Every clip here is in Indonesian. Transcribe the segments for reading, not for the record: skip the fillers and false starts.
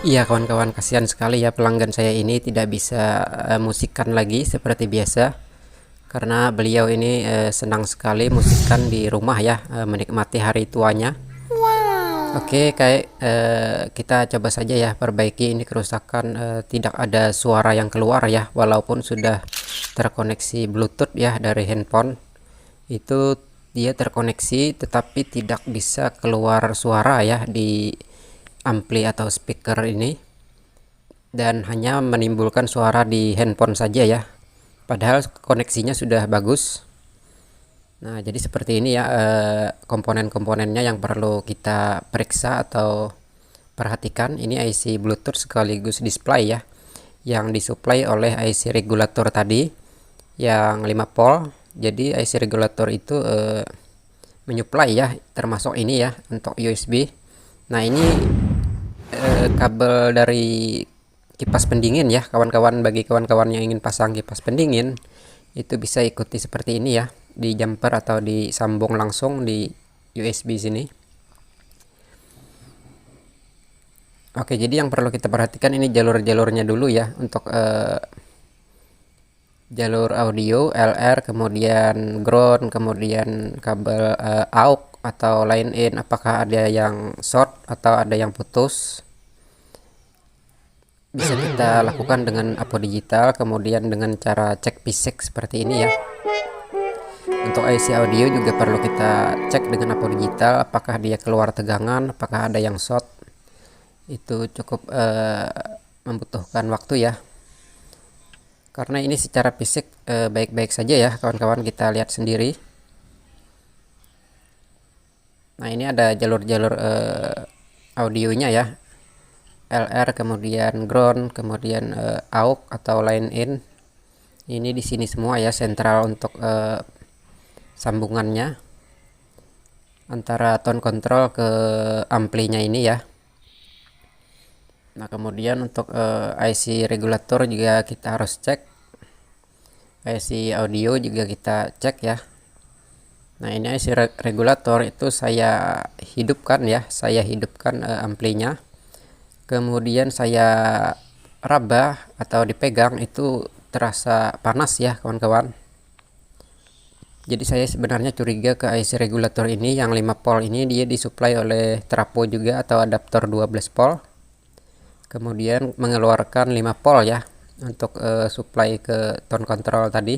Iya kawan-kawan, kasihan sekali ya pelanggan saya ini tidak bisa musikan lagi seperti biasa karena beliau ini senang sekali musikan di rumah ya, menikmati hari tuanya. Oke, kayak kita coba saja ya perbaiki ini kerusakan, tidak ada suara yang keluar ya walaupun sudah terkoneksi Bluetooth ya dari handphone. Itu dia terkoneksi tetapi tidak bisa keluar suara ya di ampli atau speaker ini, dan hanya menimbulkan suara di handphone saja ya, padahal koneksinya sudah bagus. Nah jadi seperti ini ya, komponen-komponennya yang perlu kita periksa atau perhatikan. Ini IC Bluetooth sekaligus display ya, yang disuplai oleh IC regulator tadi yang 5 volt. Jadi IC regulator itu menyuplai ya, termasuk ini ya untuk USB. Nah ini kabel dari kipas pendingin ya kawan-kawan. Bagi kawan-kawan yang ingin pasang kipas pendingin itu bisa ikuti seperti ini ya, di jumper atau disambung langsung di USB sini. Oke, jadi yang perlu kita perhatikan ini jalur-jalurnya dulu ya, untuk jalur audio LR, kemudian ground, kemudian kabel AUX atau line in, apakah ada yang short atau ada yang putus. Bisa kita lakukan dengan Apo Digital, kemudian dengan cara cek P6 seperti ini ya. Untuk IC audio juga perlu kita cek dengan Apo Digital, apakah dia keluar tegangan, apakah ada yang short. Itu cukup membutuhkan waktu ya, karena ini secara fisik baik-baik saja ya kawan-kawan, kita lihat sendiri. Nah ini ada jalur-jalur audionya ya, LR, kemudian ground, kemudian AUX atau line in. Ini di sini semua ya, sentral untuk sambungannya antara tone control ke amplinya ini ya. Nah kemudian untuk IC regulator juga kita harus cek, IC audio juga kita cek ya. Nah ini IC regulator itu saya hidupkan ya, saya hidupkan amplinya, kemudian saya raba atau dipegang, itu terasa panas ya kawan-kawan. Jadi saya sebenarnya curiga ke IC regulator ini yang 5 volt ini, dia disuplai oleh trafo juga atau adaptor 12 volt, kemudian mengeluarkan 5 volt ya untuk supply ke tone control tadi.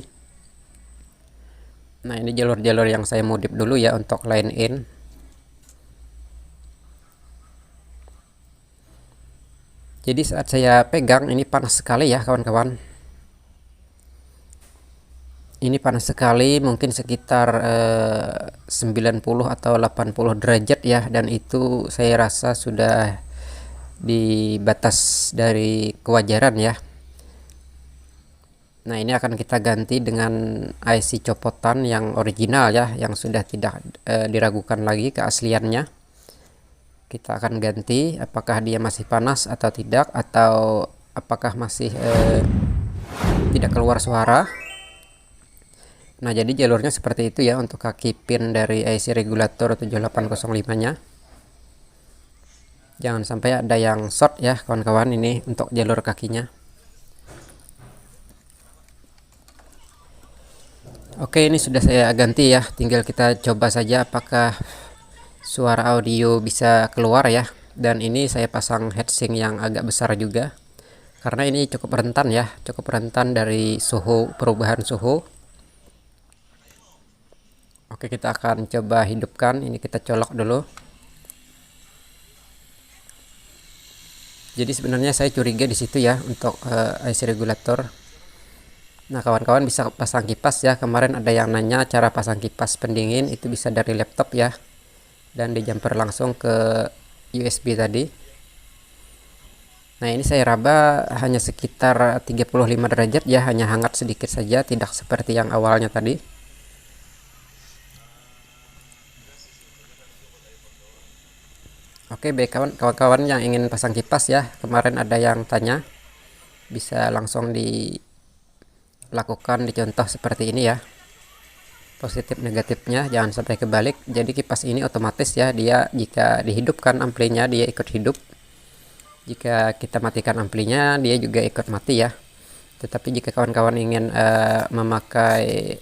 Nah ini jalur-jalur yang saya modif dulu ya untuk line in. Jadi saat saya pegang ini panas sekali ya kawan-kawan. Ini panas sekali, mungkin sekitar 90 atau 80 derajat ya, dan itu saya rasa sudah di batas dari kewajaran ya. Nah ini akan kita ganti dengan IC copotan yang original ya, yang sudah tidak diragukan lagi keasliannya. Kita akan ganti apakah dia masih panas atau tidak, atau apakah masih tidak keluar suara. Nah jadi jalurnya seperti itu ya untuk kaki pin dari IC regulator 7805 nya. Jangan sampai ada yang short ya kawan-kawan, ini untuk jalur kakinya. Oke, ini sudah saya ganti ya, tinggal kita coba saja apakah suara audio bisa keluar ya. Dan ini saya pasang heatsink yang agak besar juga, karena ini cukup rentan ya, cukup rentan dari suhu, perubahan suhu. Oke, kita akan coba hidupkan, ini kita colok dulu. Jadi sebenarnya saya curiga di situ ya untuk IC regulator. Nah kawan-kawan bisa pasang kipas ya, kemarin ada yang nanya cara pasang kipas pendingin, itu bisa dari laptop ya, dan di jumper langsung ke USB tadi. Nah ini saya raba hanya sekitar 35 derajat ya, hanya hangat sedikit saja, tidak seperti yang awalnya tadi. Oke, baik kawan-kawan yang ingin pasang kipas ya, kemarin ada yang tanya, bisa langsung dilakukan, dicontoh seperti ini ya, positif negatifnya jangan sampai kebalik. Jadi kipas ini otomatis ya, dia jika dihidupkan amplinya dia ikut hidup. Jika kita matikan amplinya, dia juga ikut mati ya. Tetapi jika kawan-kawan ingin memakai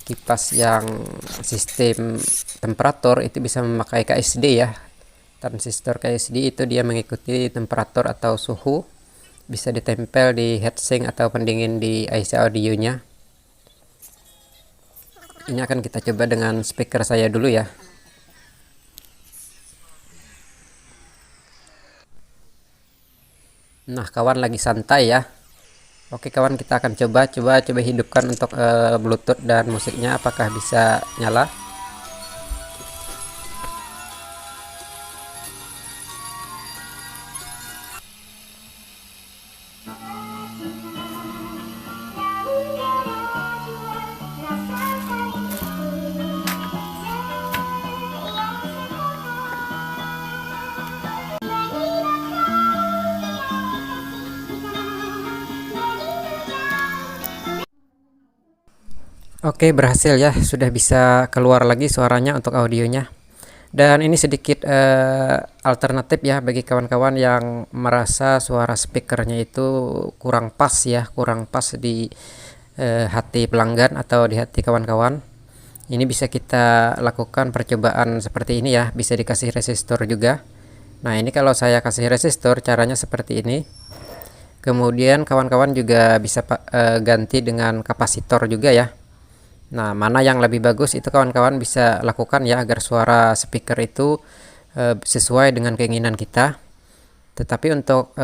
kipas yang sistem temperatur, itu bisa memakai KSD ya. Transistor KSD itu dia mengikuti temperatur atau suhu, bisa ditempel di heatsink atau pendingin di IC audionya. Ini akan kita coba dengan speaker saya dulu ya. Nah, kawan lagi santai ya. Oke kawan, kita akan coba hidupkan untuk Bluetooth dan musiknya, apakah bisa nyala. Oke, berhasil ya, sudah bisa keluar lagi suaranya untuk audionya. Dan ini sedikit alternatif ya bagi kawan-kawan yang merasa suara speakernya itu kurang pas ya, kurang pas di hati pelanggan atau di hati kawan-kawan. Ini bisa kita lakukan percobaan seperti ini ya, bisa dikasih resistor juga. Nah, ini kalau saya kasih resistor caranya seperti ini. Kemudian kawan-kawan juga bisa ganti dengan kapasitor juga ya. Nah, mana yang lebih bagus itu kawan-kawan bisa lakukan ya, agar suara speaker itu sesuai dengan keinginan kita. Tetapi untuk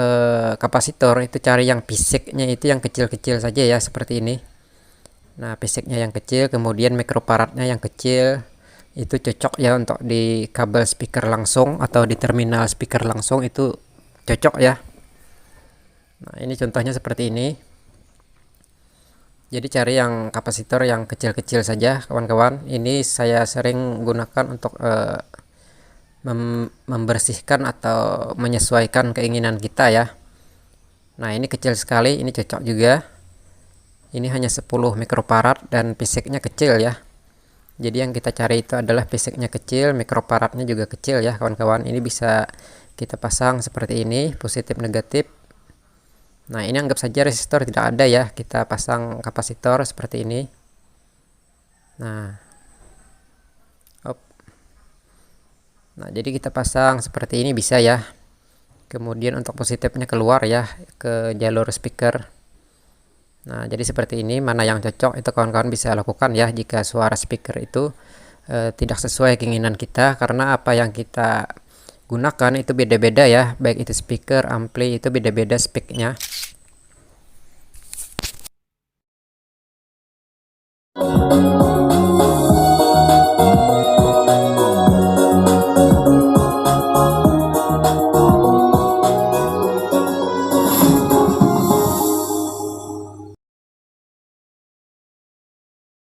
kapasitor itu cari yang fisiknya itu yang kecil-kecil saja ya, seperti ini. Nah, fisiknya yang kecil, kemudian mikrofaradnya yang kecil, itu cocok ya untuk di kabel speaker langsung atau di terminal speaker langsung, itu cocok ya. Nah, ini contohnya seperti ini. Jadi cari yang kapasitor yang kecil-kecil saja kawan-kawan. Ini saya sering gunakan untuk membersihkan atau menyesuaikan keinginan kita ya. Nah, ini kecil sekali, ini cocok juga. Ini hanya 10 mikrofarad dan fisiknya kecil ya. Jadi yang kita cari itu adalah fisiknya kecil, mikrofaradnya juga kecil ya kawan-kawan. Ini bisa kita pasang seperti ini, positif negatif. Nah, ini anggap saja resistor tidak ada ya, kita pasang kapasitor seperti ini. Nah, nah jadi kita pasang seperti ini bisa ya. Kemudian untuk positifnya keluar ya ke jalur speaker. Nah, jadi seperti ini, mana yang cocok itu kawan-kawan bisa lakukan ya jika suara speaker itu tidak sesuai keinginan kita, karena apa yang kita gunakan itu beda-beda ya, baik itu speaker, ampli, itu beda-beda speknya.